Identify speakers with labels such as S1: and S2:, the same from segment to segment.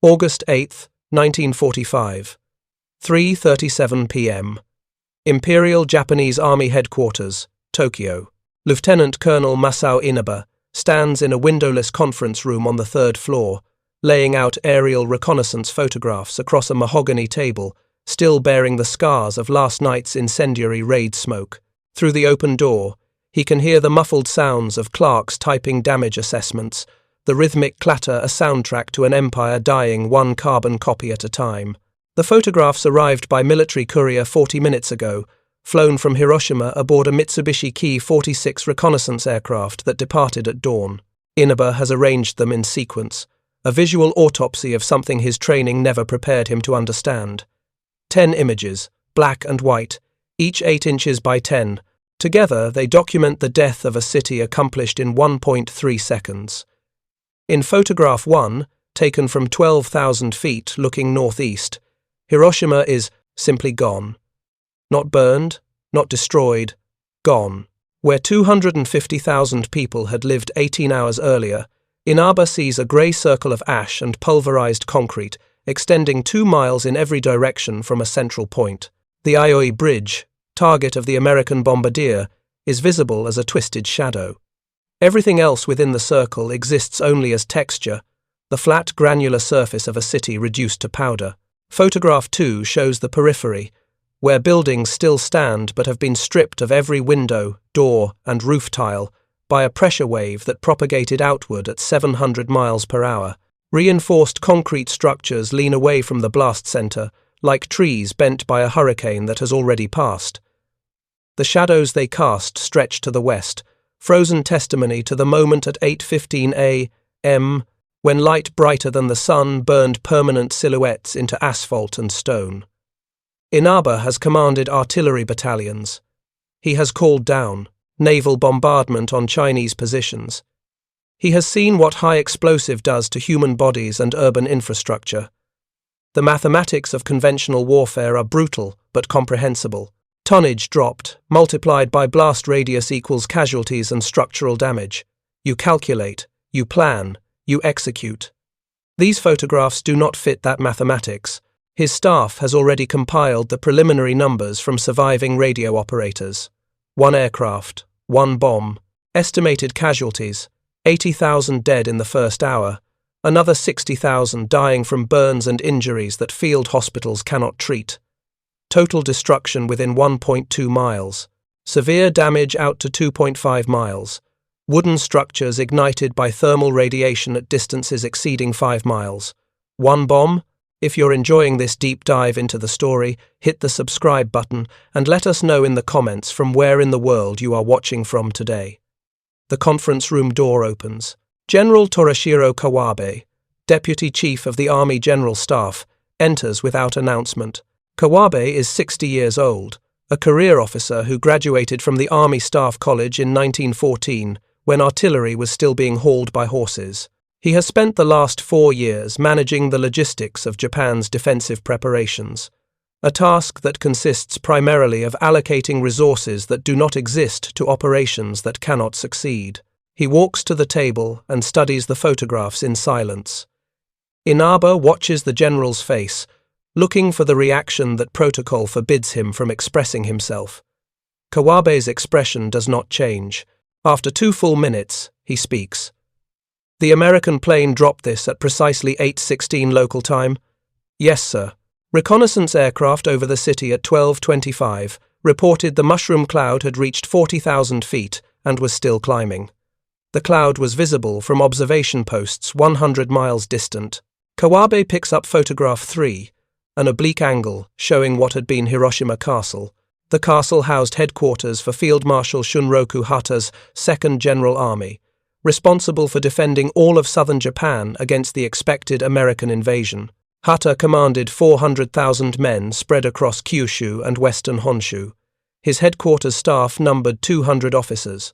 S1: August 8, 1945. 3:37 p.m. Imperial Japanese Army Headquarters, Tokyo. Lieutenant Colonel Masao Inaba stands in a windowless conference room on the third floor, laying out aerial reconnaissance photographs across a mahogany table, still bearing the scars of last night's incendiary raid smoke. Through the open door, he can hear the muffled sounds of clerks typing damage assessments, the rhythmic clatter a soundtrack to an empire dying one carbon copy at a time. The photographs arrived by military courier 40 minutes ago, flown from Hiroshima aboard a Mitsubishi Ki-46 reconnaissance aircraft that departed at dawn. Inaba has arranged them in sequence, a visual autopsy of something his training never prepared him to understand. 10 images, black and white, each 8 inches by 10. Together, they document the death of a city accomplished in 1.3 seconds. In photograph 1, taken from 12,000 feet looking northeast, Hiroshima is simply gone. Not burned, not destroyed, gone. Where 250,000 people had lived 18 hours earlier, Inaba sees a grey circle of ash and pulverized concrete extending 2 miles in every direction from a central point. The Aioi Bridge, target of the American bombardier, is visible as a twisted shadow. Everything else within the circle exists only as texture, the flat granular surface of a city reduced to powder. Photograph 2 shows the periphery, where buildings still stand but have been stripped of every window, door, and roof tile by a pressure wave that propagated outward at 700 miles per hour. Reinforced concrete structures lean away from the blast center, like trees bent by a hurricane that has already passed. The shadows they cast stretch to the west, frozen testimony to the moment at 8:15 a.m. when light brighter than the sun burned permanent silhouettes into asphalt and stone. Inaba has commanded artillery battalions. He has called down naval bombardment on Chinese positions. He has seen what high explosive does to human bodies and urban infrastructure. The mathematics of conventional warfare are brutal but comprehensible. Tonnage dropped, multiplied by blast radius equals casualties and structural damage. You calculate, you plan, you execute. These photographs do not fit that mathematics. His staff has already compiled the preliminary numbers from surviving radio operators. 1 aircraft, 1 bomb, estimated casualties, 80,000 dead in the first hour, another 60,000 dying from burns and injuries that field hospitals cannot treat. Total destruction within 1.2 miles, severe damage out to 2.5 miles, wooden structures ignited by thermal radiation at distances exceeding 5 miles. 1 bomb? If you're enjoying this deep dive into the story, hit the subscribe button and let us know in the comments from where in the world you are watching from today. The conference room door opens. General Torashiro Kawabe, Deputy Chief of the Army General Staff, enters without announcement. Kawabe is 60 years old, a career officer who graduated from the Army Staff College in 1914, when artillery was still being hauled by horses. He has spent the last 4 years managing the logistics of Japan's defensive preparations, a task that consists primarily of allocating resources that do not exist to operations that cannot succeed. He walks to the table and studies the photographs in silence. Inaba watches the general's face, looking for the reaction that protocol forbids him from expressing himself. Kawabe's expression does not change. After 2 full minutes, he speaks. The American plane dropped this at precisely 8:16 local time? Yes, sir. Reconnaissance aircraft over the city at 12:25 reported the mushroom cloud had reached 40,000 feet and was still climbing. The cloud was visible from observation posts 100 miles distant. Kawabe picks up photograph 3, an oblique angle showing what had been Hiroshima Castle. The castle housed headquarters for Field Marshal Shunroku Hata's 2nd General Army, responsible for defending all of southern Japan against the expected American invasion. Hata commanded 400,000 men spread across Kyushu and western Honshu. His headquarters staff numbered 200 officers.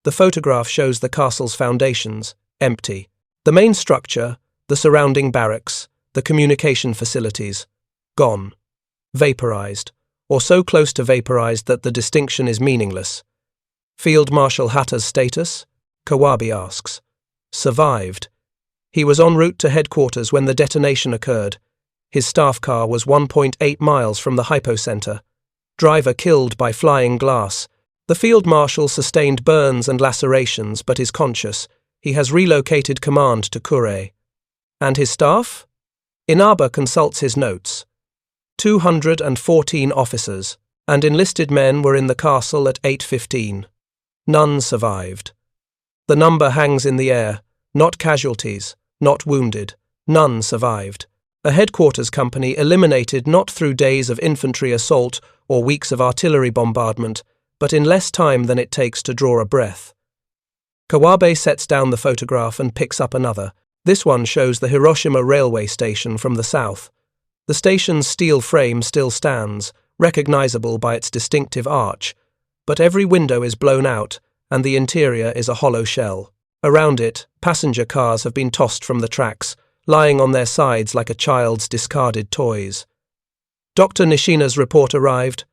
S1: The photograph shows the castle's foundations, empty. The main structure, the surrounding barracks, the communication facilities, gone. Vaporized, or so close to vaporized that the distinction is meaningless. Field Marshal Hata's status? Kawabe asks. Survived. He was en route to headquarters when the detonation occurred. His staff car was 1.8 miles from the hypocenter. Driver killed by flying glass. The field marshal sustained burns and lacerations but is conscious. He has relocated command to Kure. And his staff? Inaba consults his notes. 214 officers and enlisted men were in the castle at 8:15. None survived. The number hangs in the air. Not casualties, not wounded. None survived. A headquarters company eliminated not through days of infantry assault or weeks of artillery bombardment, but in less time than it takes to draw a breath. Kawabe sets down the photograph and picks up another. This one shows the Hiroshima railway station from the south. The station's steel frame still stands, recognizable by its distinctive arch, but every window is blown out and the interior is a hollow shell. Around it, passenger cars have been tossed from the tracks, lying on their sides like a child's discarded toys. Dr. Nishina's report arrived.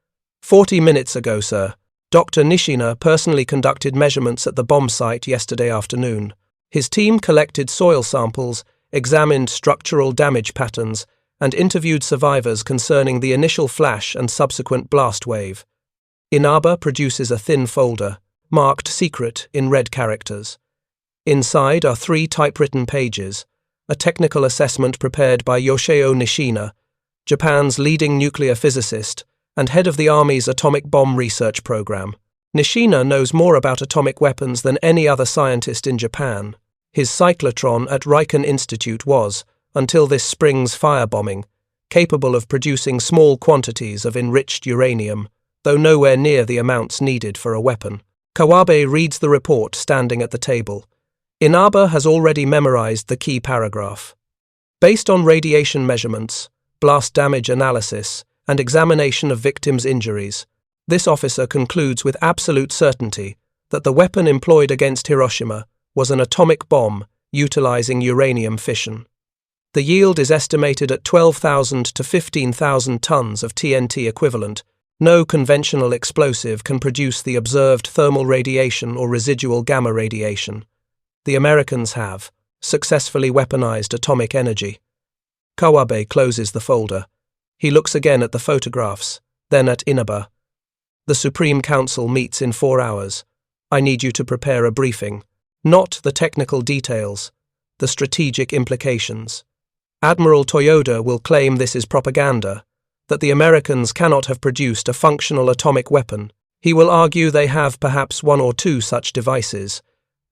S1: 40 minutes ago, sir. Dr. Nishina personally conducted measurements at the bomb site yesterday afternoon. His team collected soil samples, examined structural damage patterns, and interviewed survivors concerning the initial flash and subsequent blast wave. Inaba produces a thin folder, marked secret in red characters. Inside are 3 typewritten pages, a technical assessment prepared by Yoshio Nishina, Japan's leading nuclear physicist and head of the Army's atomic bomb research program. Nishina knows more about atomic weapons than any other scientist in Japan. His cyclotron at Riken Institute was, until this spring's firebombing, capable of producing small quantities of enriched uranium, though nowhere near the amounts needed for a weapon. Kawabe reads the report standing at the table. Inaba has already memorized the key paragraph. Based on radiation measurements, blast damage analysis, and examination of victims' injuries, this officer concludes with absolute certainty that the weapon employed against Hiroshima was an atomic bomb utilizing uranium fission. The yield is estimated at 12,000 to 15,000 tons of TNT equivalent. No conventional explosive can produce the observed thermal radiation or residual gamma radiation. The Americans have successfully weaponized atomic energy. Kawabe closes the folder. He looks again at the photographs, then at Inaba. The Supreme Council meets in 4 hours. I need you to prepare a briefing. Not the technical details, the strategic implications. Admiral Toyoda will claim this is propaganda, that the Americans cannot have produced a functional atomic weapon. He will argue they have perhaps 1 or 2 such devices,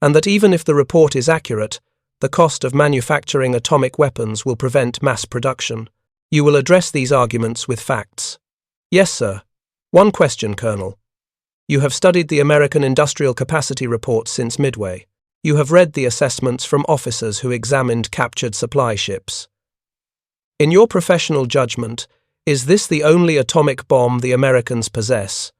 S1: and that even if the report is accurate, the cost of manufacturing atomic weapons will prevent mass production. You will address these arguments with facts. Yes, sir. One question, Colonel. You have studied the American industrial capacity reports since Midway. You have read the assessments from officers who examined captured supply ships. In your professional judgment, is this the only atomic bomb the Americans possess?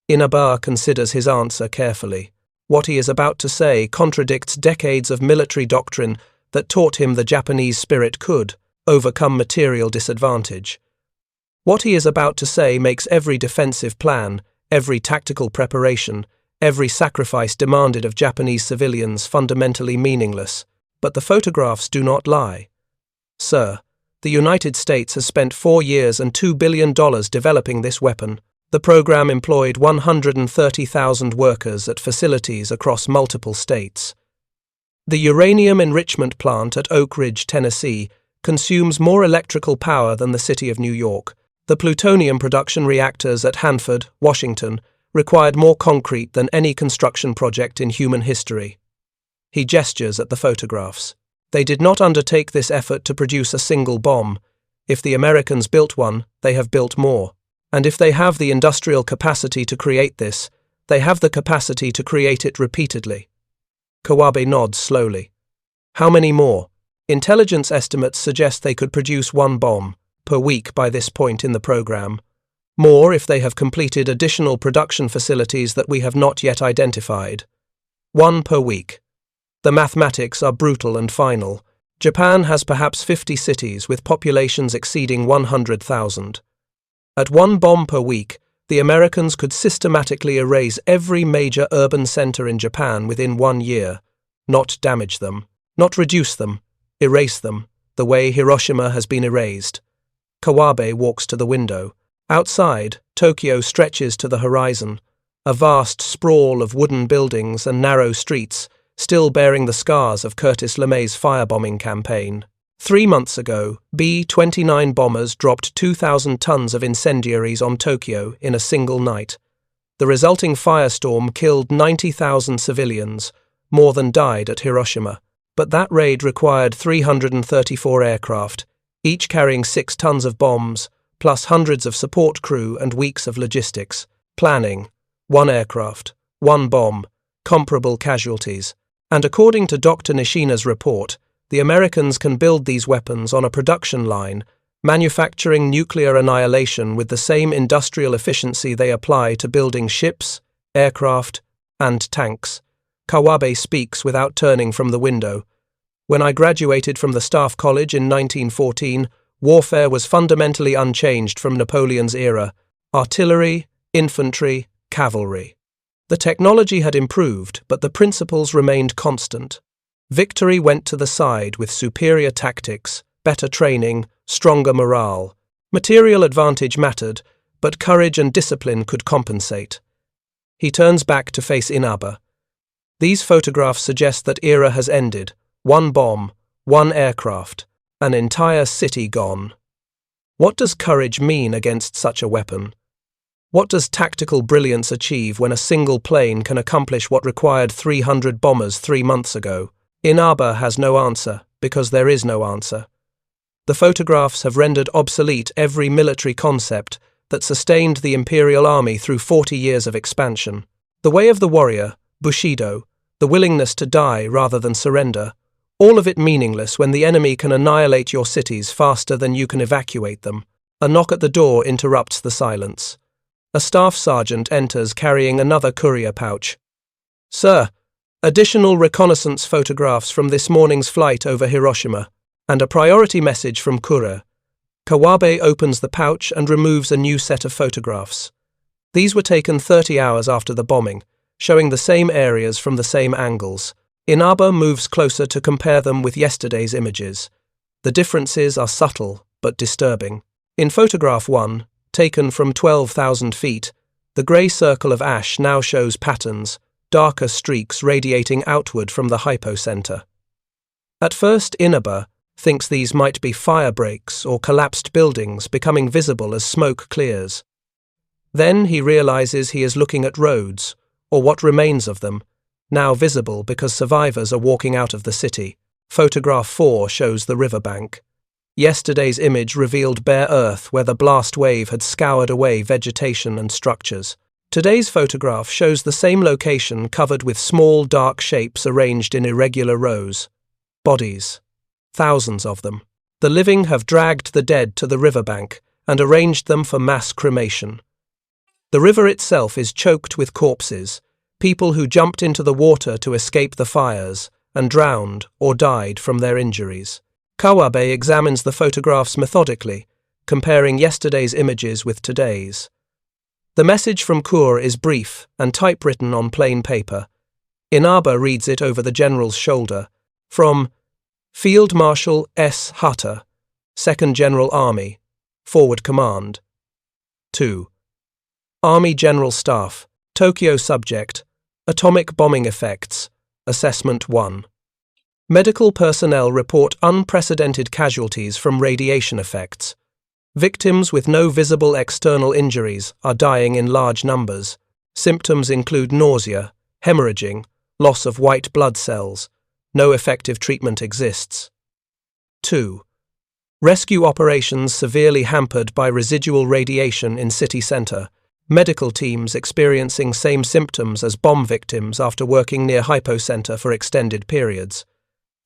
S1: Inaba considers his answer carefully. What he is about to say contradicts decades of military doctrine that taught him the Japanese spirit could overcome material disadvantage. What he is about to say makes every defensive plan, every tactical preparation, every sacrifice demanded of Japanese civilians fundamentally meaningless. But the photographs do not lie. Sir, the United States has spent 4 years and $2 billion developing this weapon. The program employed 130,000 workers at facilities across multiple states. The uranium enrichment plant at Oak Ridge, Tennessee, consumes more electrical power than the city of New York. The plutonium production reactors at Hanford, Washington, required more concrete than any construction project in human history. He gestures at the photographs. They did not undertake this effort to produce a single bomb. If the Americans built one, they have built more. And if they have the industrial capacity to create this, they have the capacity to create it repeatedly. Kawabe nods slowly. How many more? Intelligence estimates suggest they could produce 1 bomb per week by this point in the program. More if they have completed additional production facilities that we have not yet identified. 1 per week. The mathematics are brutal and final. Japan has perhaps 50 cities with populations exceeding 100,000. At 1 bomb per week, the Americans could systematically erase every major urban center in Japan within 1 year, not damage them. Not reduce them, erase them, the way Hiroshima has been erased. Kawabe walks to the window. Outside, Tokyo stretches to the horizon, a vast sprawl of wooden buildings and narrow streets, still bearing the scars of Curtis LeMay's firebombing campaign. 3 months ago, B-29 bombers dropped 2,000 tons of incendiaries on Tokyo in a single night. The resulting firestorm killed 90,000 civilians, more than died at Hiroshima. But that raid required 334 aircraft, each carrying 6 tons of bombs, plus hundreds of support crew and weeks of logistics. Planning, 1 aircraft, 1 bomb, comparable casualties. And according to Dr. Nishina's report, the Americans can build these weapons on a production line, manufacturing nuclear annihilation with the same industrial efficiency they apply to building ships, aircraft, and tanks. Kawabe speaks without turning from the window. When I graduated from the Staff College in 1914, warfare was fundamentally unchanged from Napoleon's era: artillery, infantry, cavalry. The technology had improved, but the principles remained constant. Victory went to the side with superior tactics, better training, stronger morale. Material advantage mattered, but courage and discipline could compensate. He turns back to face Inaba. These photographs suggest that era has ended. 1 bomb, 1 aircraft, an entire city gone. What does courage mean against such a weapon? What does tactical brilliance achieve when a single plane can accomplish what required 300 bombers 3 months ago? Inaba has no answer, because there is no answer. The photographs have rendered obsolete every military concept that sustained the Imperial Army through 40 years of expansion. The way of the warrior, Bushido, the willingness to die rather than surrender, all of it meaningless when the enemy can annihilate your cities faster than you can evacuate them. A knock at the door interrupts the silence. A staff sergeant enters carrying another courier pouch. "Sir, additional reconnaissance photographs from this morning's flight over Hiroshima, and a priority message from Kure." Kawabe opens the pouch and removes a new set of photographs. These were taken 30 hours after the bombing, showing the same areas from the same angles. Inaba moves closer to compare them with yesterday's images. The differences are subtle but disturbing. In photograph 1, taken from 12,000 feet, the grey circle of ash now shows patterns, darker streaks radiating outward from the hypocenter. At first, Inaba thinks these might be fire breaks or collapsed buildings becoming visible as smoke clears. Then he realizes he is looking at roads, or what remains of them, now visible because survivors are walking out of the city. Photograph 4 shows the riverbank. Yesterday's image revealed bare earth where the blast wave had scoured away vegetation and structures. Today's photograph shows the same location covered with small dark shapes arranged in irregular rows. Bodies. Thousands of them. The living have dragged the dead to the riverbank and arranged them for mass cremation. The river itself is choked with corpses, people who jumped into the water to escape the fires and drowned or died from their injuries. Kawabe examines the photographs methodically, comparing yesterday's images with today's. The message from Kure is brief and typewritten on plain paper. Inaba reads it over the general's shoulder. From Field Marshal S. Hutter, 2nd General Army, Forward Command. 2. Army General Staff, Tokyo Subject, Atomic Bombing Effects, Assessment 1. Medical personnel report unprecedented casualties from radiation effects. Victims with no visible external injuries are dying in large numbers. Symptoms include nausea, hemorrhaging, loss of white blood cells. No effective treatment exists. 2. Rescue operations severely hampered by residual radiation in city center. Medical teams experiencing same symptoms as bomb victims after working near hypocenter for extended periods.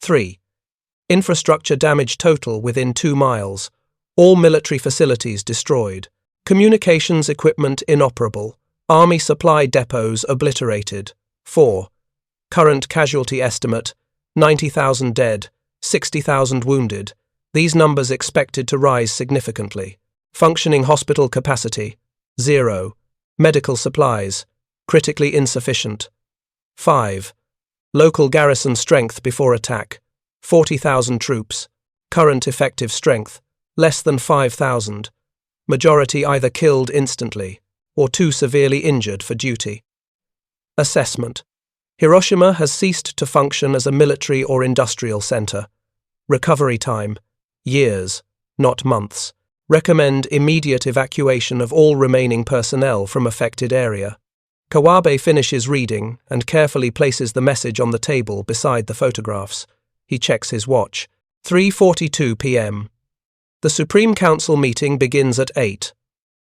S1: 3. Infrastructure damage total within 2 miles. All military facilities destroyed. Communications equipment inoperable. Army supply depots obliterated. 4. Current casualty estimate, 90,000 dead, 60,000 wounded. These numbers expected to rise significantly. Functioning hospital capacity, 0. Medical supplies, critically insufficient. 5. Local garrison strength before attack, 40,000 troops. Current effective strength, less than 5,000. Majority either killed instantly or too severely injured for duty. Assessment. Hiroshima has ceased to function as a military or industrial center. Recovery time, years, not months. Recommend immediate evacuation of all remaining personnel from affected area. Kawabe finishes reading and carefully places the message on the table beside the photographs. He checks his watch. 3:42 p.m. The Supreme Council meeting begins at 8.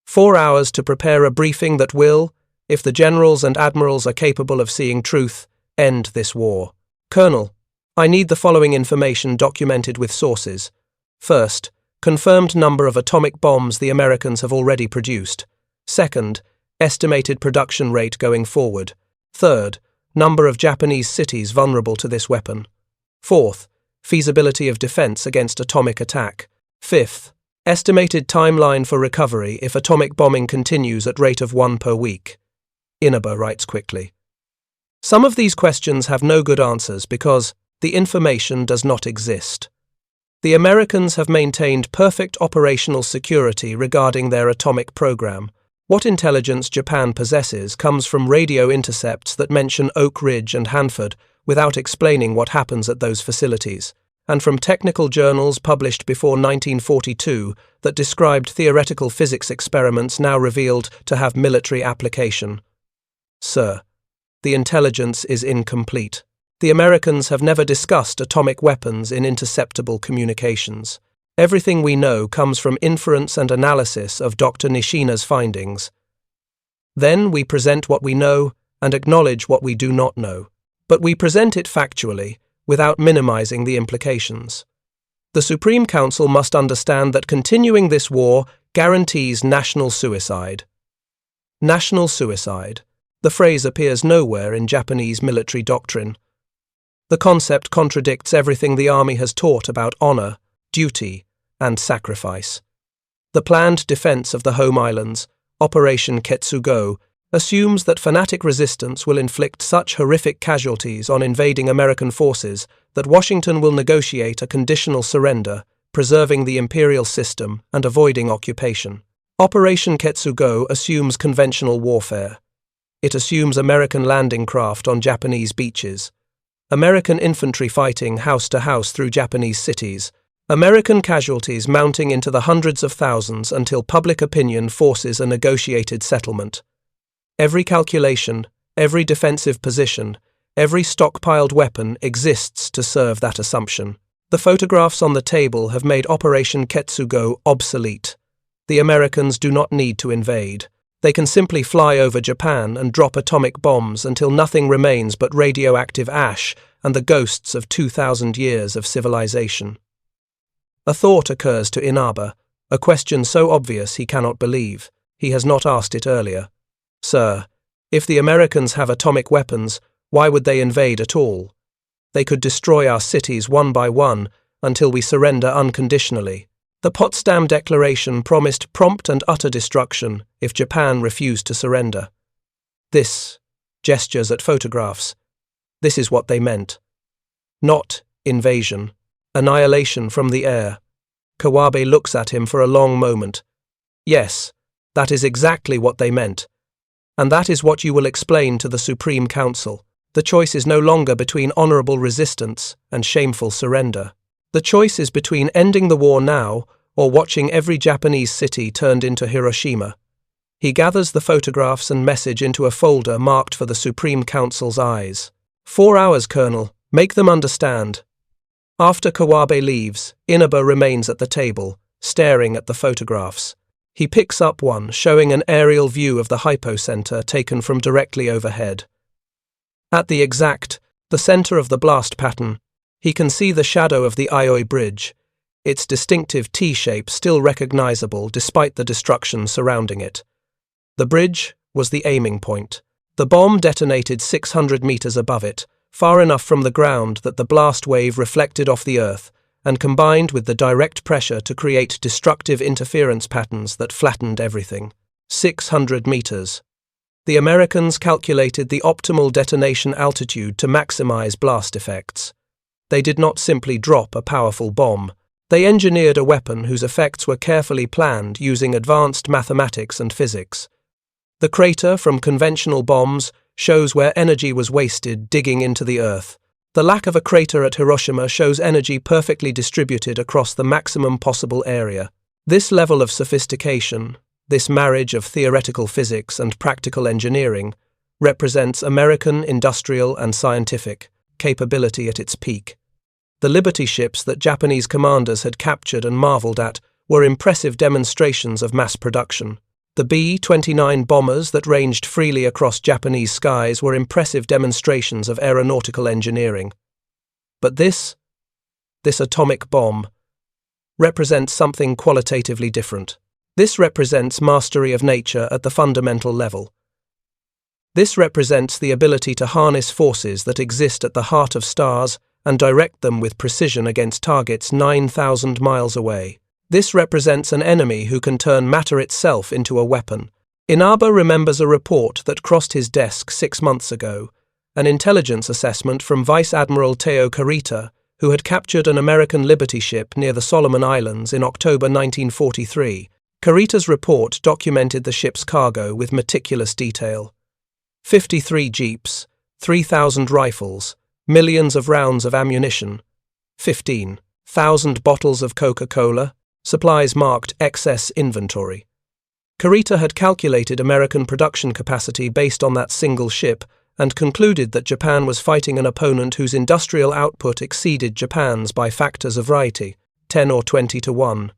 S1: 4 hours to prepare a briefing that will, if the generals and admirals are capable of seeing truth, end this war. Colonel, I need the following information documented with sources. First, confirmed number of atomic bombs the Americans have already produced. Second, estimated production rate going forward. Third, number of Japanese cities vulnerable to this weapon. Fourth, feasibility of defense against atomic attack. Fifth, estimated timeline for recovery if atomic bombing continues at rate of 1 per week. Inaba writes quickly. Some of these questions have no good answers because the information does not exist. The Americans have maintained perfect operational security regarding their atomic program. What intelligence Japan possesses comes from radio intercepts that mention Oak Ridge and Hanford without explaining what happens at those facilities, and from technical journals published before 1942 that described theoretical physics experiments now revealed to have military application. Sir, the intelligence is incomplete. The Americans have never discussed atomic weapons in interceptable communications. Everything we know comes from inference and analysis of Dr. Nishina's findings. Then we present what we know and acknowledge what we do not know. But we present it factually, without minimizing the implications. The Supreme Council must understand that continuing this war guarantees national suicide. National suicide. The phrase appears nowhere in Japanese military doctrine. The concept contradicts everything the army has taught about honor, duty, and sacrifice. The planned defense of the home islands, Operation Ketsugo, assumes that fanatic resistance will inflict such horrific casualties on invading American forces that Washington will negotiate a conditional surrender, preserving the imperial system and avoiding occupation. Operation Ketsugo assumes conventional warfare. It assumes American landing craft on Japanese beaches, American infantry fighting house to house through Japanese cities, American casualties mounting into the hundreds of thousands until public opinion forces a negotiated settlement. Every calculation, every defensive position, every stockpiled weapon exists to serve that assumption. The photographs on the table have made Operation Ketsugo obsolete. The Americans do not need to invade. They can simply fly over Japan and drop atomic bombs until nothing remains but radioactive ash and the ghosts of 2,000 years of civilization. A thought occurs to Inaba, a question so obvious he cannot believe. He has not asked it earlier. Sir, if the Americans have atomic weapons, why would they invade at all? They could destroy our cities one by one until we surrender unconditionally. The Potsdam Declaration promised prompt and utter destruction if Japan refused to surrender. This, gestures at photographs, this is what they meant. Not invasion, annihilation from the air. Kawabe looks at him for a long moment. Yes, that is exactly what they meant. And that is what you will explain to the Supreme Council. The choice is no longer between honorable resistance and shameful surrender. The choice is between ending the war now or watching every Japanese city turned into Hiroshima. He gathers the photographs and message into a folder marked for the Supreme Council's eyes. 4 hours, Colonel. Make them understand. After Kawabe leaves, Inaba remains at the table, staring at the photographs. He picks up one showing an aerial view of the hypocenter taken from directly overhead. At the center of the blast pattern, he can see the shadow of the Aioi Bridge, its distinctive T-shape still recognizable despite the destruction surrounding it. The bridge was the aiming point. The bomb detonated 600 meters above it, far enough from the ground that the blast wave reflected off the earth and combined with the direct pressure to create destructive interference patterns that flattened everything. 600 meters. The Americans calculated the optimal detonation altitude to maximize blast effects. They did not simply drop a powerful bomb. They engineered a weapon whose effects were carefully planned using advanced mathematics and physics. The crater from conventional bombs shows where energy was wasted digging into the earth. The lack of a crater at Hiroshima shows energy perfectly distributed across the maximum possible area. This level of sophistication, this marriage of theoretical physics and practical engineering, represents American industrial and scientific capability at its peak. The Liberty ships that Japanese commanders had captured and marveled at were impressive demonstrations of mass production. The B-29 bombers that ranged freely across Japanese skies were impressive demonstrations of aeronautical engineering. But this atomic bomb, represents something qualitatively different. This represents mastery of nature at the fundamental level. This represents the ability to harness forces that exist at the heart of stars and direct them with precision against targets 9,000 miles away. This represents an enemy who can turn matter itself into a weapon. Inaba remembers a report that crossed his desk 6 months ago, an intelligence assessment from Vice Admiral Teo Kurita, who had captured an American Liberty ship near the Solomon Islands in October 1943. Kurita's report documented the ship's cargo with meticulous detail. 53 jeeps, 3,000 rifles, millions of rounds of ammunition, 15,000 bottles of Coca-Cola, supplies marked excess inventory. Kurita had calculated American production capacity based on that single ship and concluded that Japan was fighting an opponent whose industrial output exceeded Japan's by factors of variety, 10 or 20 to 1.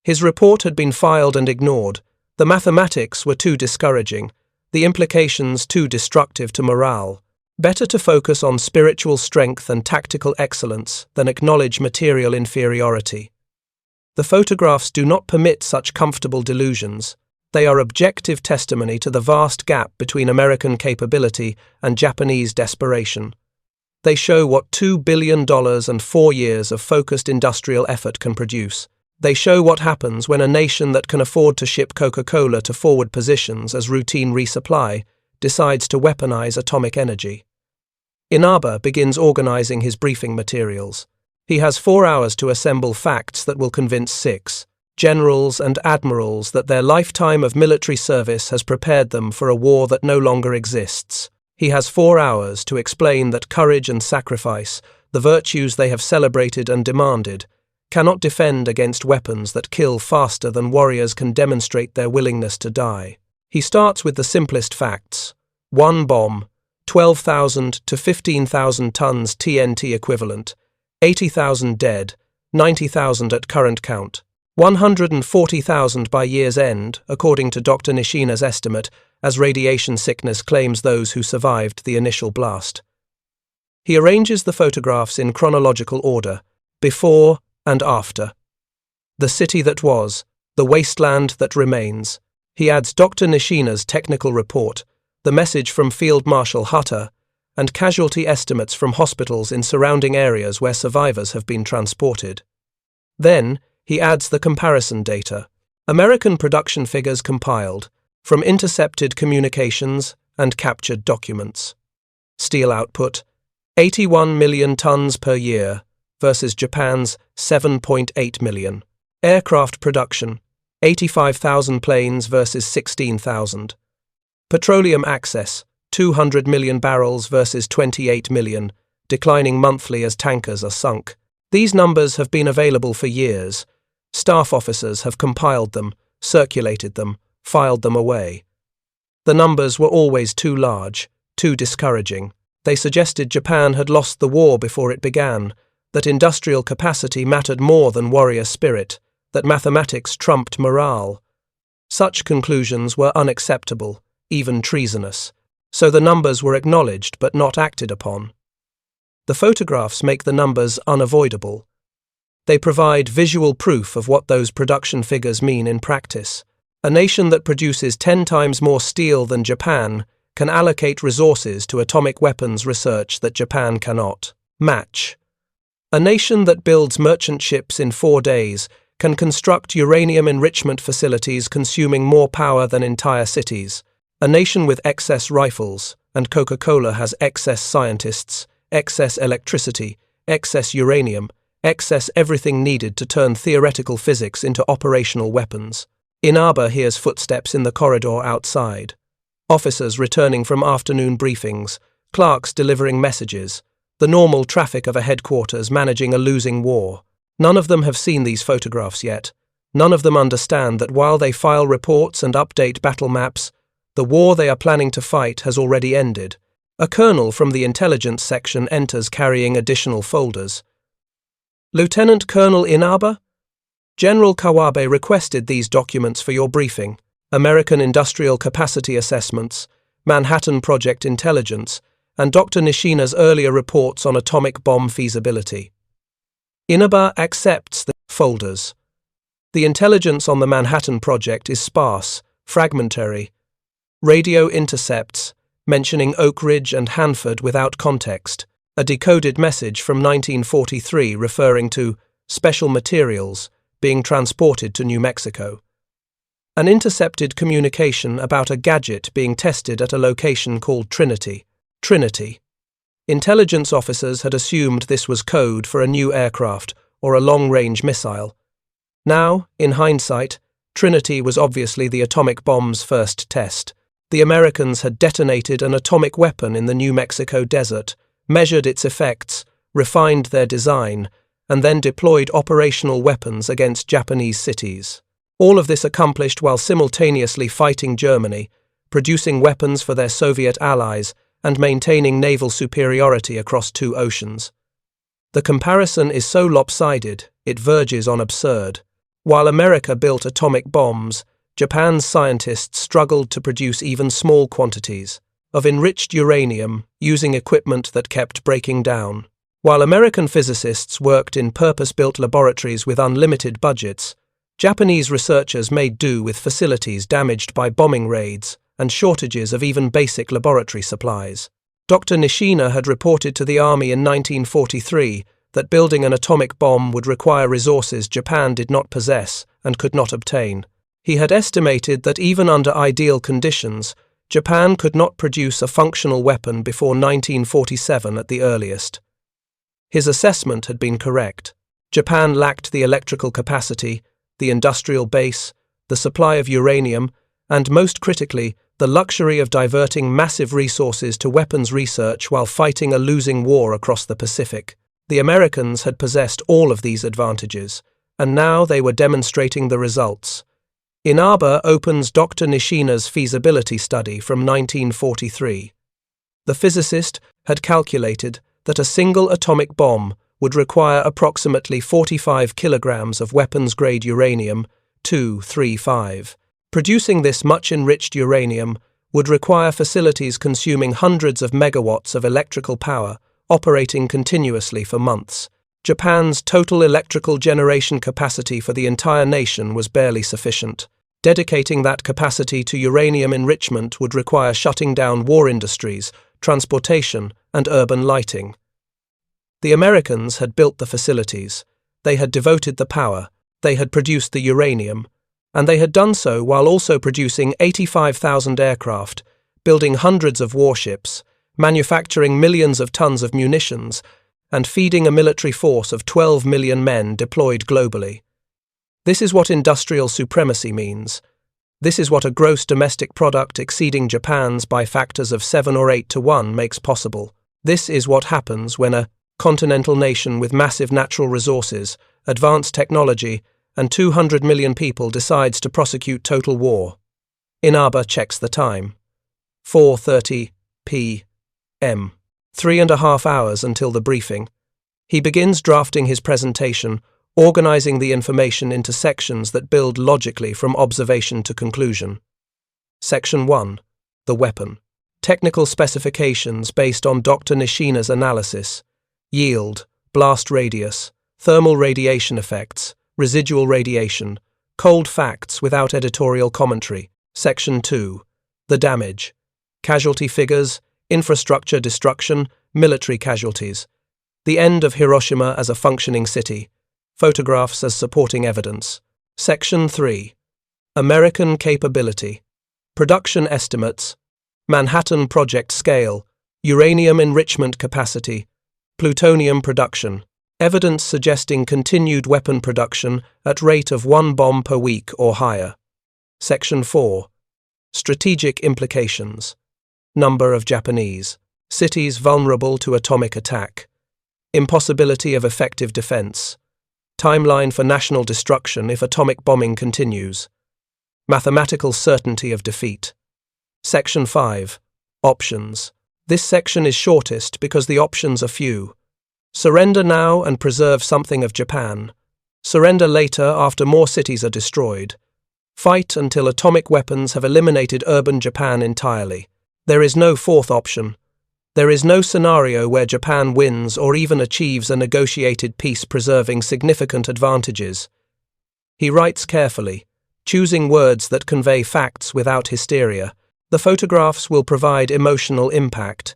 S1: His report had been filed and ignored. The mathematics were too discouraging, the implications too destructive to morale. Better to focus on spiritual strength and tactical excellence than acknowledge material inferiority. The photographs do not permit such comfortable delusions. They are objective testimony to the vast gap between American capability and Japanese desperation. They show what $2 billion and 4 years of focused industrial effort can produce. They show what happens when a nation that can afford to ship Coca-Cola to forward positions as routine resupply decides to weaponize atomic energy. Inaba begins organizing his briefing materials. He has 4 hours to assemble facts that will convince 6 generals and admirals that their lifetime of military service has prepared them for a war that no longer exists. He has 4 hours to explain that courage and sacrifice, the virtues they have celebrated and demanded, cannot defend against weapons that kill faster than warriors can demonstrate their willingness to die. He starts with the simplest facts. 1 bomb, 12,000 to 15,000 tons TNT equivalent, 80,000 dead, 90,000 at current count, 140,000 by year's end, according to Dr. Nishina's estimate, as radiation sickness claims those who survived the initial blast. He arranges the photographs in chronological order, before and after. The city that was, the wasteland that remains. He adds Dr. Nishina's technical report, the message from Field Marshal Hatta, and casualty estimates from hospitals in surrounding areas where survivors have been transported. Then, he adds the comparison data, American production figures compiled from intercepted communications and captured documents. Steel output, 81 million tons per year versus Japan's 7.8 million. Aircraft production, 85,000 planes versus 16,000. Petroleum access, 200 million barrels versus 28 million, declining monthly as tankers are sunk. These numbers have been available for years. Staff officers have compiled them, circulated them, filed them away. The numbers were always too large, too discouraging. They suggested Japan had lost the war before it began, that industrial capacity mattered more than warrior spirit, that mathematics trumped morale. Such conclusions were unacceptable, even treasonous, so the numbers were acknowledged but not acted upon. The photographs make the numbers unavoidable. They provide visual proof of what those production figures mean in practice. A nation that produces 10 times more steel than Japan can allocate resources to atomic weapons research that Japan cannot match. A nation that builds merchant ships in 4 days can construct uranium enrichment facilities consuming more power than entire cities. A nation with excess rifles, and Coca-Cola has excess scientists, excess electricity, excess uranium, excess everything needed to turn theoretical physics into operational weapons. Inaba hears footsteps in the corridor outside. Officers returning from afternoon briefings, clerks delivering messages, the normal traffic of a headquarters managing a losing war. None of them have seen these photographs yet. None of them understand that while they file reports and update battle maps, the war they are planning to fight has already ended. A colonel from the intelligence section enters carrying additional folders. Lieutenant Colonel Inaba? General Kawabe requested these documents for your briefing. American Industrial Capacity Assessments, Manhattan Project Intelligence, and Dr. Nishina's earlier reports on atomic bomb feasibility. Inaba accepts the folders. The intelligence on the Manhattan Project is sparse, fragmentary. Radio intercepts, mentioning Oak Ridge and Hanford without context. A decoded message from 1943 referring to special materials being transported to New Mexico. An intercepted communication about a gadget being tested at a location called Trinity. Intelligence officers had assumed this was code for a new aircraft or a long-range missile. Now, in hindsight, Trinity was obviously the atomic bomb's first test. The Americans had detonated an atomic weapon in the New Mexico desert, measured its effects, refined their design, and then deployed operational weapons against Japanese cities. All of this accomplished while simultaneously fighting Germany, producing weapons for their Soviet allies, and maintaining naval superiority across two oceans. The comparison is so lopsided, it verges on absurd. While America built atomic bombs, Japan's scientists struggled to produce even small quantities of enriched uranium using equipment that kept breaking down. While American physicists worked in purpose-built laboratories with unlimited budgets, Japanese researchers made do with facilities damaged by bombing raids and shortages of even basic laboratory supplies. Dr. Nishina had reported to the Army in 1943 that building an atomic bomb would require resources Japan did not possess and could not obtain. He had estimated that even under ideal conditions, Japan could not produce a functional weapon before 1947 at the earliest. His assessment had been correct. Japan lacked the electrical capacity, the industrial base, the supply of uranium, and most critically, the luxury of diverting massive resources to weapons research while fighting a losing war across the Pacific. The Americans had possessed all of these advantages, and now they were demonstrating the results. Inaba opens Dr. Nishina's feasibility study from 1943. The physicist had calculated that a single atomic bomb would require approximately 45 kilograms of weapons-grade uranium-235. Producing this much-enriched uranium would require facilities consuming hundreds of megawatts of electrical power, operating continuously for months. Japan's total electrical generation capacity for the entire nation was barely sufficient. Dedicating that capacity to uranium enrichment would require shutting down war industries, transportation, and urban lighting. The Americans had built the facilities, they had devoted the power, they had produced the uranium, and they had done so while also producing 85,000 aircraft, building hundreds of warships, manufacturing millions of tons of munitions, and feeding a military force of 12 million men deployed globally. This is what industrial supremacy means. This is what a gross domestic product exceeding Japan's by factors of 7 or 8 to 1 makes possible. This is what happens when a continental nation with massive natural resources, advanced technology, and 200 million people decides to prosecute total war. Inaba checks the time. 4:30 p.m. 3.5 hours until the briefing. He begins drafting his presentation, organizing the information into sections that build logically from observation to conclusion. Section 1. The weapon. Technical specifications based on Dr. Nishina's analysis. Yield, blast radius, thermal radiation effects, residual radiation, cold facts without editorial commentary. Section 2. The damage. Casualty figures, infrastructure destruction, military casualties. The end of Hiroshima as a functioning city. Photographs as supporting evidence. Section 3. American capability. Production estimates. Manhattan Project scale. Uranium enrichment capacity. Plutonium production. Evidence suggesting continued weapon production at rate of 1 bomb per week or higher. Section 4. Strategic implications. Number of Japanese cities vulnerable to atomic attack. Impossibility of effective defense. Timeline for national destruction if atomic bombing continues. Mathematical certainty of defeat. Section 5. Options. This section is shortest because the options are few. Surrender now and preserve something of Japan. Surrender later after more cities are destroyed. Fight until atomic weapons have eliminated urban Japan entirely. There is no fourth option. There is no scenario where Japan wins or even achieves a negotiated peace preserving significant advantages. He writes carefully, choosing words that convey facts without hysteria. The photographs will provide emotional impact.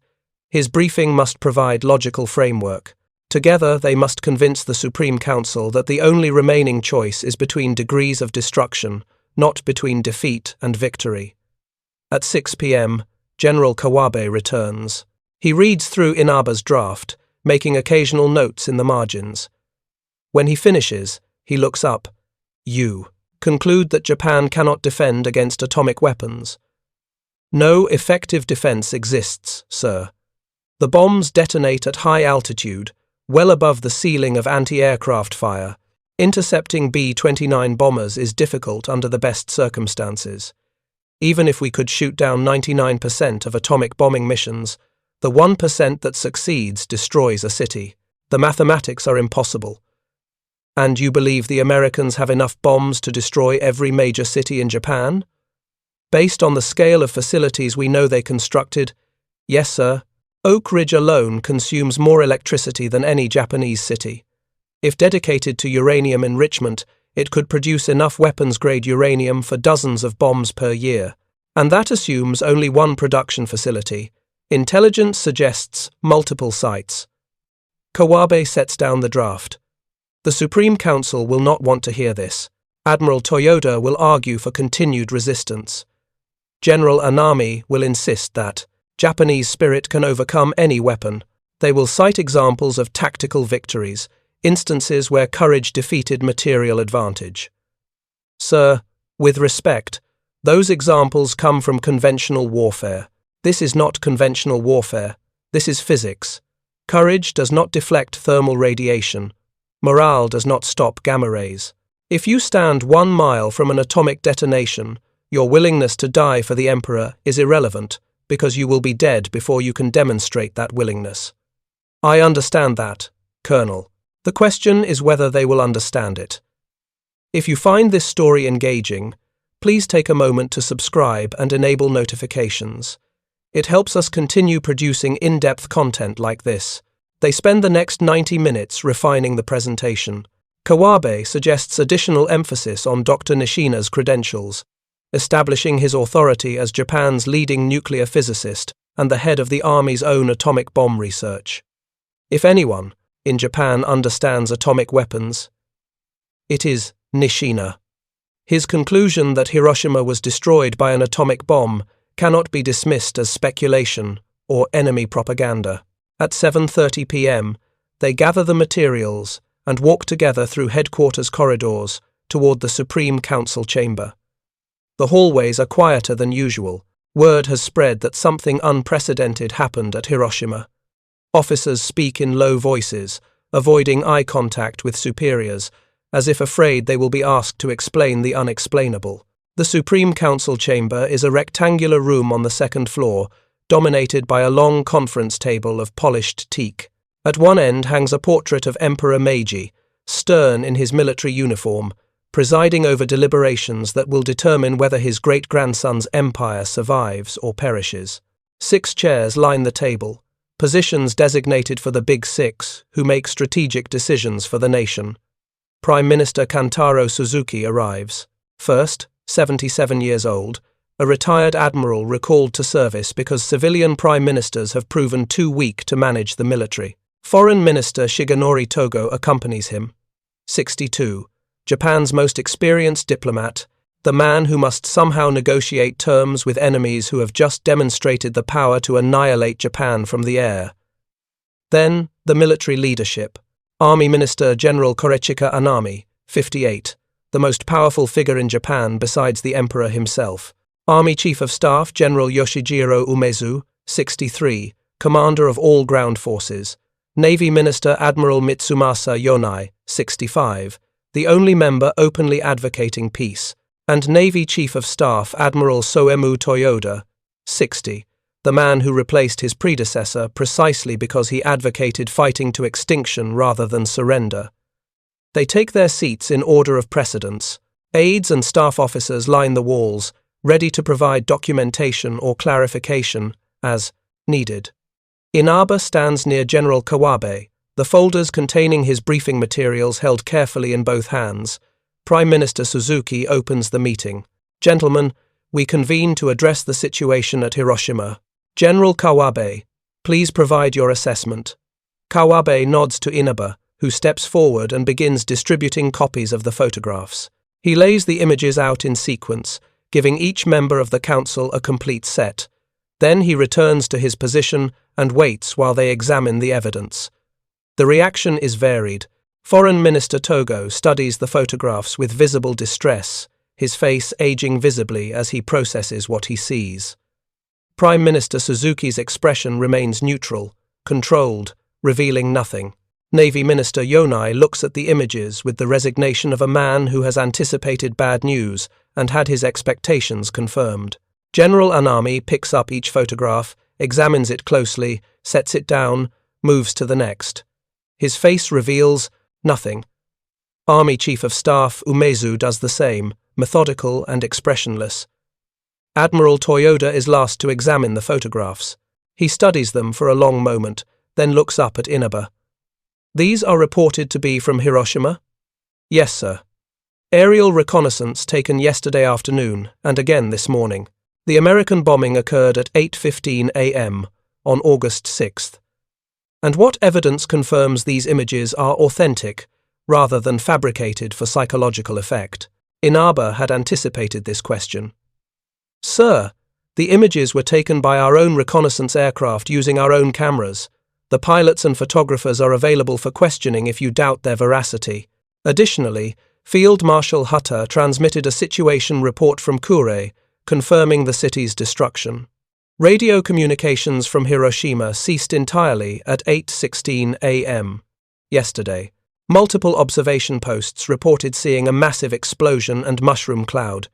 S1: His briefing must provide logical framework. Together, they must convince the Supreme Council that the only remaining choice is between degrees of destruction, not between defeat and victory. At 6 p.m., General Kawabe returns. He reads through Inaba's draft, making occasional notes in the margins. When he finishes, he looks up. You conclude that Japan cannot defend against atomic weapons. No effective defense exists, sir. The bombs detonate at high altitude, well above the ceiling of anti-aircraft fire. Intercepting B-29 bombers is difficult under the best circumstances. Even if we could shoot down 99% of atomic bombing missions, the 1% that succeeds destroys a city. The mathematics are impossible. And you believe the Americans have enough bombs to destroy every major city in Japan? Based on the scale of facilities we know they constructed, yes, sir. Oak Ridge alone consumes more electricity than any Japanese city. If dedicated to uranium enrichment, it could produce enough weapons-grade uranium for dozens of bombs per year. And that assumes only one production facility. Intelligence suggests multiple sites. Kawabe sets down the draft. The Supreme Council will not want to hear this. Admiral Toyoda will argue for continued resistance. General Anami will insist that Japanese spirit can overcome any weapon. They will cite examples of tactical victories, instances where courage defeated material advantage. Sir, with respect, those examples come from conventional warfare. This is not conventional warfare. This is physics. Courage does not deflect thermal radiation. Morale does not stop gamma rays. If you stand 1 mile from an atomic detonation, your willingness to die for the Emperor is irrelevant, because you will be dead before you can demonstrate that willingness. I understand that, Colonel. The question is whether they will understand it. If you find this story engaging, please take a moment to subscribe and enable notifications. It helps us continue producing in-depth content like this. They spend the next 90 minutes refining the presentation. Kawabe suggests additional emphasis on Dr. Nishina's credentials, establishing his authority as Japan's leading nuclear physicist and the head of the Army's own atomic bomb research. If anyone in Japan understands atomic weapons, it is Nishina. His conclusion that Hiroshima was destroyed by an atomic bomb cannot be dismissed as speculation or enemy propaganda. At 7:30 p.m., they gather the materials and walk together through headquarters corridors toward the Supreme Council chamber. The hallways are quieter than usual. Word has spread that something unprecedented happened at Hiroshima. Officers speak in low voices, avoiding eye contact with superiors, as if afraid they will be asked to explain the unexplainable. The Supreme Council chamber is a rectangular room on the second floor, dominated by a long conference table of polished teak. At one end hangs a portrait of Emperor Meiji, stern in his military uniform, presiding over deliberations that will determine whether his great-grandson's empire survives or perishes. 6 chairs line the table, positions designated for the Big Six, who make strategic decisions for the nation. Prime Minister Kantaro Suzuki arrives. First, 77 years old, a retired admiral recalled to service because civilian prime ministers have proven too weak to manage the military. Foreign Minister Shigenori Togo accompanies him. 62. Japan's most experienced diplomat, the man who must somehow negotiate terms with enemies who have just demonstrated the power to annihilate Japan from the air. Then, the military leadership. Army Minister General Korechika Anami, 58, the most powerful figure in Japan besides the emperor himself. Army Chief of Staff General Yoshijiro Umezu, 63, commander of all ground forces. Navy Minister Admiral Mitsumasa Yonai, 65, the only member openly advocating peace, and Navy Chief of Staff Admiral Soemu Toyoda, 60, the man who replaced his predecessor precisely because he advocated fighting to extinction rather than surrender. They take their seats in order of precedence. Aides and staff officers line the walls, ready to provide documentation or clarification as needed. Inaba stands near General Kawabe, the folders containing his briefing materials held carefully in both hands. Prime Minister Suzuki opens the meeting. Gentlemen, we convene to address the situation at Hiroshima. General Kawabe, please provide your assessment. Kawabe nods to Inaba, who steps forward and begins distributing copies of the photographs. He lays the images out in sequence, giving each member of the council a complete set. Then he returns to his position and waits while they examine the evidence. The reaction is varied. Foreign Minister Togo studies the photographs with visible distress, his face aging visibly as he processes what he sees. Prime Minister Suzuki's expression remains neutral, controlled, revealing nothing. Navy Minister Yonai looks at the images with the resignation of a man who has anticipated bad news and had his expectations confirmed. General Anami picks up each photograph, examines it closely, sets it down, moves to the next. His face reveals nothing. Army Chief of Staff Umezu does the same, methodical and expressionless. Admiral Toyoda is last to examine the photographs. He studies them for a long moment, then looks up at Inaba. These are reported to be from Hiroshima? Yes, sir. Aerial reconnaissance taken yesterday afternoon, and again this morning. The American bombing occurred at 8:15 a.m. on August 6th. And what evidence confirms these images are authentic, rather than fabricated for psychological effect? Inaba had anticipated this question. Sir, the images were taken by our own reconnaissance aircraft using our own cameras. The pilots and photographers are available for questioning if you doubt their veracity. Additionally, Field Marshal Hutter transmitted a situation report from Kure, confirming the city's destruction. Radio communications from Hiroshima ceased entirely at 8:16 a.m. yesterday. Multiple observation posts reported seeing a massive explosion and mushroom cloud.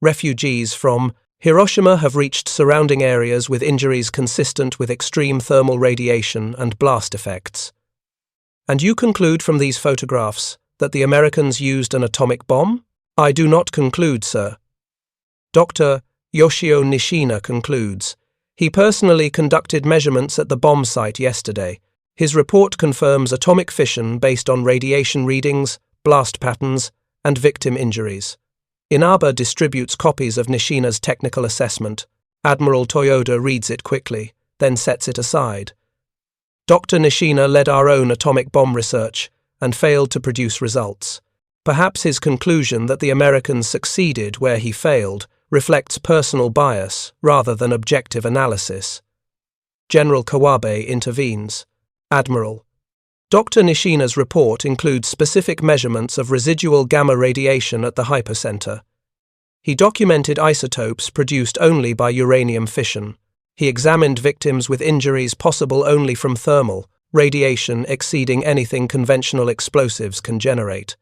S1: Refugees from Hiroshima have reached surrounding areas with injuries consistent with extreme thermal radiation and blast effects. And you conclude from these photographs that the Americans used an atomic bomb? I do not conclude, sir. Dr. Yoshio Nishina concludes. He personally conducted measurements at the bomb site yesterday. His report confirms atomic fission based on radiation readings, blast patterns, and victim injuries. Inaba distributes copies of Nishina's technical assessment. Admiral Toyoda reads it quickly, then sets it aside. Dr. Nishina led our own atomic bomb research and failed to produce results. Perhaps his conclusion that the Americans succeeded where he failed reflects personal bias rather than objective analysis. General Kawabe intervenes. Admiral, Dr. Nishina's report includes specific measurements of residual gamma radiation at the hypercenter. He documented isotopes produced only by uranium fission. He examined victims with injuries possible only from thermal radiation exceeding anything conventional explosives can generate.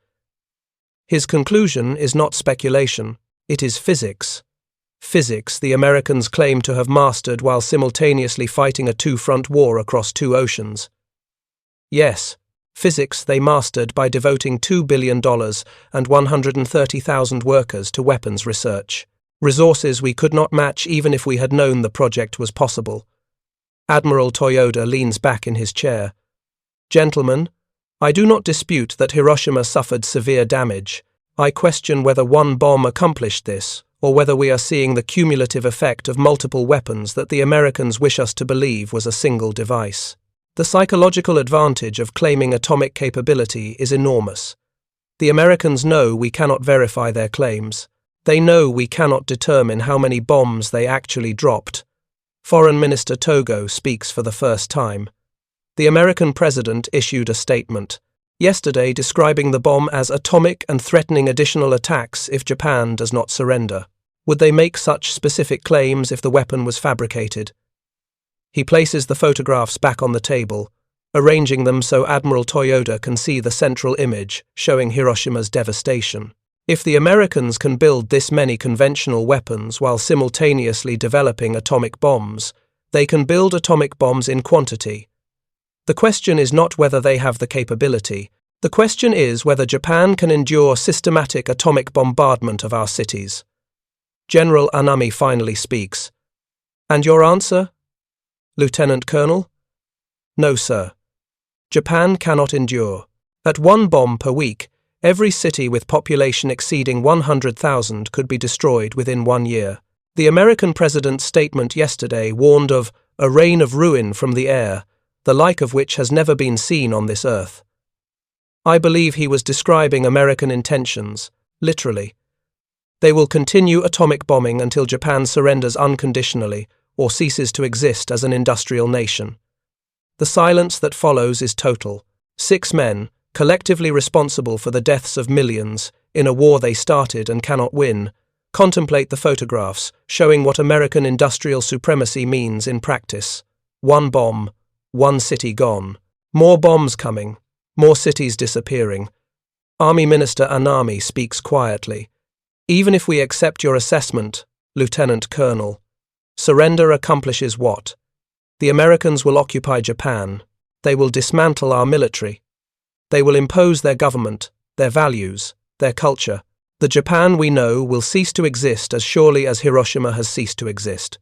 S1: His conclusion is not speculation, it is physics. Physics the Americans claim to have mastered while simultaneously fighting a two-front war across two oceans. Yes, physics they mastered by devoting $2 billion and 130,000 workers to weapons research, resources we could not match even if we had known the project was possible. Admiral Toyoda leans back in his chair. Gentlemen, I do not dispute that Hiroshima suffered severe damage. I question whether one bomb accomplished this, or whether we are seeing the cumulative effect of multiple weapons that the Americans wish us to believe was a single device. The psychological advantage of claiming atomic capability is enormous. The Americans know we cannot verify their claims. They know we cannot determine how many bombs they actually dropped. Foreign Minister Togo speaks for the first time. The American president issued a statement yesterday describing the bomb as atomic and threatening additional attacks if Japan does not surrender. Would they make such specific claims if the weapon was fabricated? He places the photographs back on the table, arranging them so Admiral Toyoda can see the central image showing Hiroshima's devastation. If the Americans can build this many conventional weapons while simultaneously developing atomic bombs, they can build atomic bombs in quantity. The question is not whether they have the capability. The question is whether Japan can endure systematic atomic bombardment of our cities. General Anami finally speaks. And your answer, Lieutenant Colonel? No, sir. Japan cannot endure. At one bomb per week, every city with population exceeding 100,000 could be destroyed within 1 year. The American president's statement yesterday warned of a rain of ruin from the air, the like of which has never been seen on this earth. I believe he was describing American intentions, literally. They will continue atomic bombing until Japan surrenders unconditionally or ceases to exist as an industrial nation. The silence that follows is total. 6 men, collectively responsible for the deaths of millions in a war they started and cannot win, contemplate the photographs showing what American industrial supremacy means in practice. 1 bomb, 1 city gone. More bombs coming, more cities disappearing. Army Minister Anami speaks quietly. Even if we accept your assessment, Lieutenant Colonel, surrender accomplishes what? The Americans will occupy Japan. They will dismantle our military. They will impose their government, their values, their culture. The Japan we know will cease to exist as surely as Hiroshima has ceased to exist.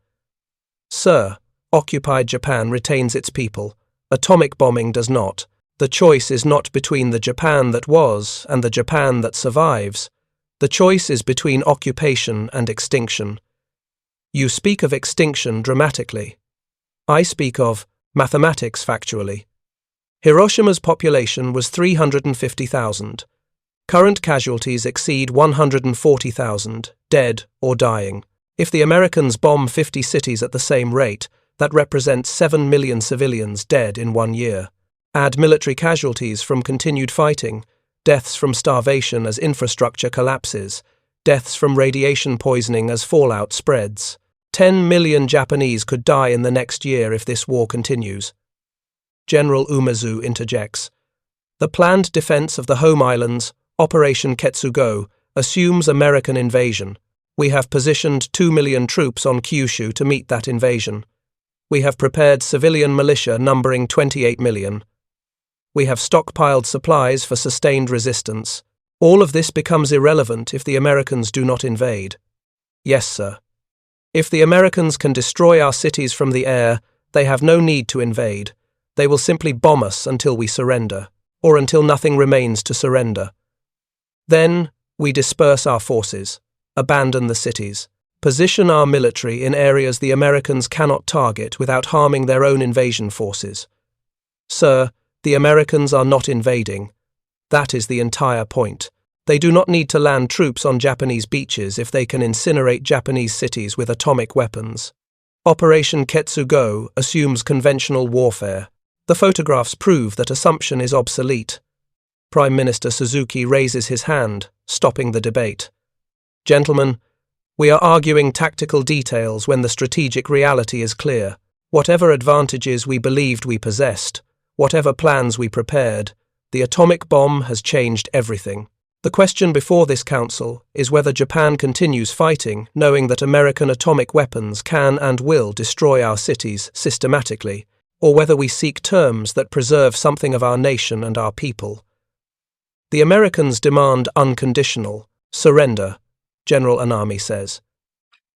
S1: Sir, occupied Japan retains its people. Atomic bombing does not. The choice is not between the Japan that was and the Japan that survives. The choice is between occupation and extinction. You speak of extinction dramatically. I speak of mathematics factually. Hiroshima's population was 350,000. Current casualties exceed 140,000, dead or dying. If the Americans bomb 50 cities at the same rate, that represents 7 million civilians dead in 1 year. Add military casualties from continued fighting, deaths from starvation as infrastructure collapses, deaths from radiation poisoning as fallout spreads. 10 million Japanese could die in the next year if this war continues. General Umezu interjects. The planned defense of the home islands, Operation Ketsugo, assumes American invasion. We have positioned 2 million troops on Kyushu to meet that invasion. We have prepared civilian militia numbering 28 million. We have stockpiled supplies for sustained resistance. All of this becomes irrelevant if the Americans do not invade. Yes, sir. If the Americans can destroy our cities from the air, they have no need to invade. They will simply bomb us until we surrender, or until nothing remains to surrender. Then, we disperse our forces, abandon the cities, position our military in areas the Americans cannot target without harming their own invasion forces. Sir, the Americans are not invading. That is the entire point. They do not need to land troops on Japanese beaches if they can incinerate Japanese cities with atomic weapons. Operation Ketsugo assumes conventional warfare. The photographs prove that assumption is obsolete. Prime Minister Suzuki raises his hand, stopping the debate. Gentlemen, we are arguing tactical details when the strategic reality is clear. Whatever advantages we believed we possessed, whatever plans we prepared, the atomic bomb has changed everything. The question before this council is whether Japan continues fighting, knowing that American atomic weapons can and will destroy our cities systematically, or whether we seek terms that preserve something of our nation and our people. The Americans demand unconditional surrender, General Anami says.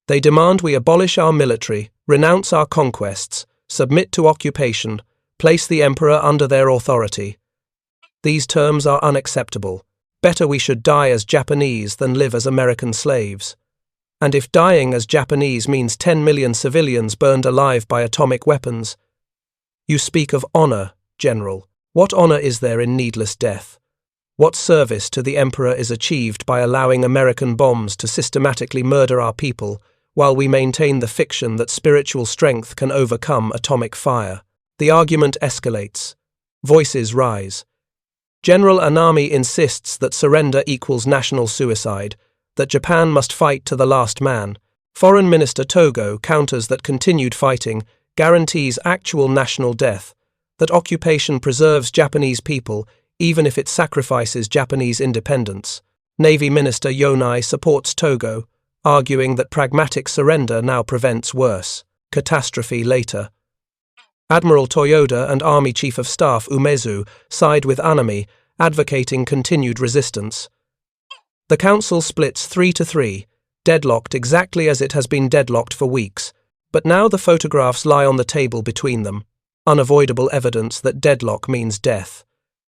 S1: They demand we abolish our military, renounce our conquests, submit to occupation, place the emperor under their authority. These terms are unacceptable. Better we should die as Japanese than live as American slaves. And if dying as Japanese means 10 million civilians burned alive by atomic weapons, you speak of honor, General. What honor is there in needless death? What service to the emperor is achieved by allowing American bombs to systematically murder our people while we maintain the fiction that spiritual strength can overcome atomic fire? The argument escalates. Voices rise. General Anami insists that surrender equals national suicide, that Japan must fight to the last man. Foreign Minister Togo counters that continued fighting guarantees actual national death, that occupation preserves Japanese people even if it sacrifices Japanese independence. Navy Minister Yonai supports Togo, arguing that pragmatic surrender now prevents worse catastrophe later. Admiral Toyoda and Army Chief of Staff Umezu side with Anami, advocating continued resistance. The council splits 3-3, deadlocked exactly as it has been deadlocked for weeks, but now the photographs lie on the table between them, unavoidable evidence that deadlock means death.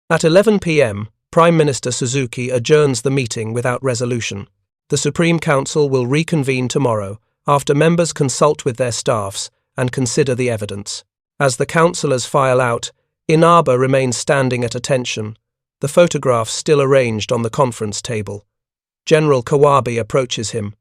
S1: At 11 p.m., Prime Minister Suzuki adjourns the meeting without resolution. The Supreme Council will reconvene tomorrow, after members consult with their staffs and consider the evidence. As the councillors file out, Inaba remains standing at attention, the photographs still arranged on the conference table. General Kawabe approaches him.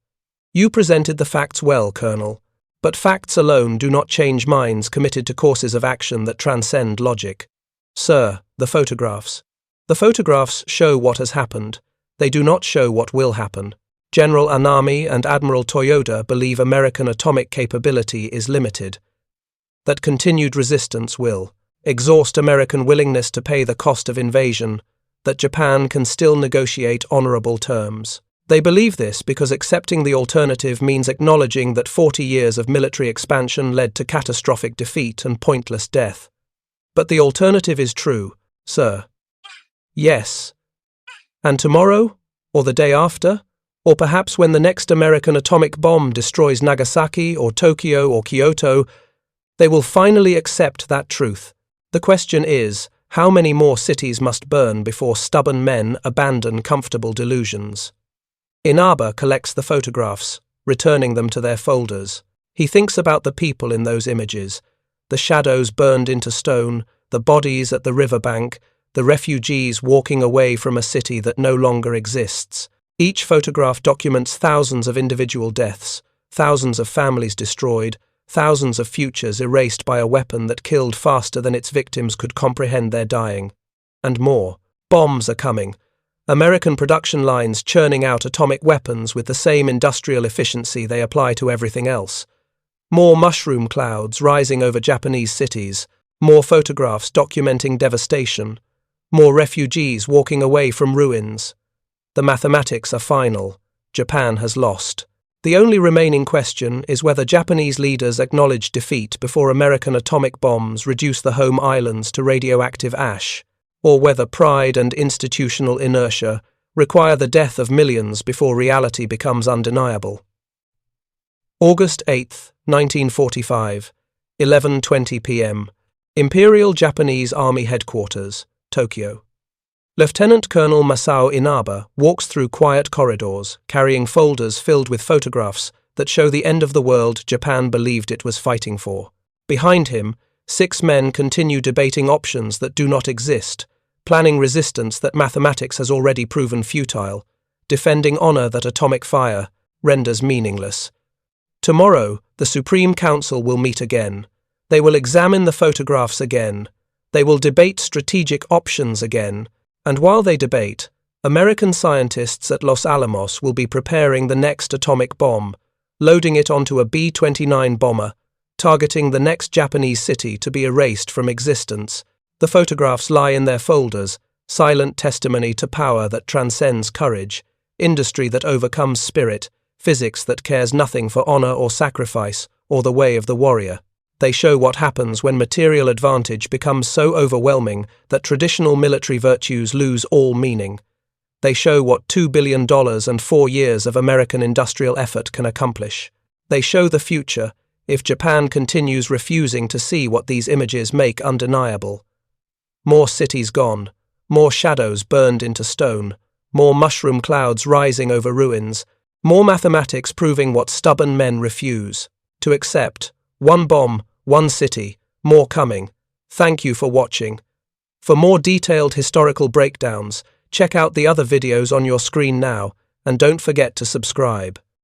S1: "You presented the facts well, Colonel, but facts alone do not change minds committed to courses of action that transcend logic." "Sir, the photographs. The photographs show what has happened. They do not show what will happen. General Anami and Admiral Toyoda believe American atomic capability is limited, that continued resistance will exhaust American willingness to pay the cost of invasion, that Japan can still negotiate honorable terms. They believe this because accepting the alternative means acknowledging that 40 years of military expansion led to catastrophic defeat and pointless death. But the alternative is true, sir." "Yes. And tomorrow? Or the day after? Or perhaps when the next American atomic bomb destroys Nagasaki or Tokyo or Kyoto, they will finally accept that truth. The question is, how many more cities must burn before stubborn men abandon comfortable delusions?" Inaba collects the photographs, returning them to their folders. He thinks about the people in those images, the shadows burned into stone, the bodies at the riverbank, the refugees walking away from a city that no longer exists. Each photograph documents thousands of individual deaths, thousands of families destroyed, thousands of futures erased by a weapon that killed faster than its victims could comprehend their dying. And more. Bombs are coming. American production lines churning out atomic weapons with the same industrial efficiency they apply to everything else. More mushroom clouds rising over Japanese cities. More photographs documenting devastation. More refugees walking away from ruins. The mathematics are final. Japan has lost. The only remaining question is whether Japanese leaders acknowledge defeat before American atomic bombs reduce the home islands to radioactive ash, or whether pride and institutional inertia require the death of millions before reality becomes undeniable. August 8, 1945, 11:20 p.m. Imperial Japanese Army Headquarters, Tokyo. Lieutenant Colonel Masao Inaba walks through quiet corridors, carrying folders filled with photographs that show the end of the world Japan believed it was fighting for. Behind him, 6 men continue debating options that do not exist, planning resistance that mathematics has already proven futile, defending honor that atomic fire renders meaningless. Tomorrow, the Supreme Council will meet again. They will examine the photographs again. They will debate strategic options again. And while they debate, American scientists at Los Alamos will be preparing the next atomic bomb, loading it onto a B-29 bomber, targeting the next Japanese city to be erased from existence. The photographs lie in their folders, silent testimony to power that transcends courage, industry that overcomes spirit, physics that cares nothing for honor or sacrifice, or the way of the warrior. They show what happens when material advantage becomes so overwhelming that traditional military virtues lose all meaning. They show what $2 billion and 4 years of American industrial effort can accomplish. They show the future, if Japan continues refusing to see what these images make undeniable. More cities gone, more shadows burned into stone, more mushroom clouds rising over ruins, more mathematics proving what stubborn men refuse to accept. 1 bomb, 1 city, more coming. Thank you for watching. For more detailed historical breakdowns, check out the other videos on your screen now, and don't forget to subscribe.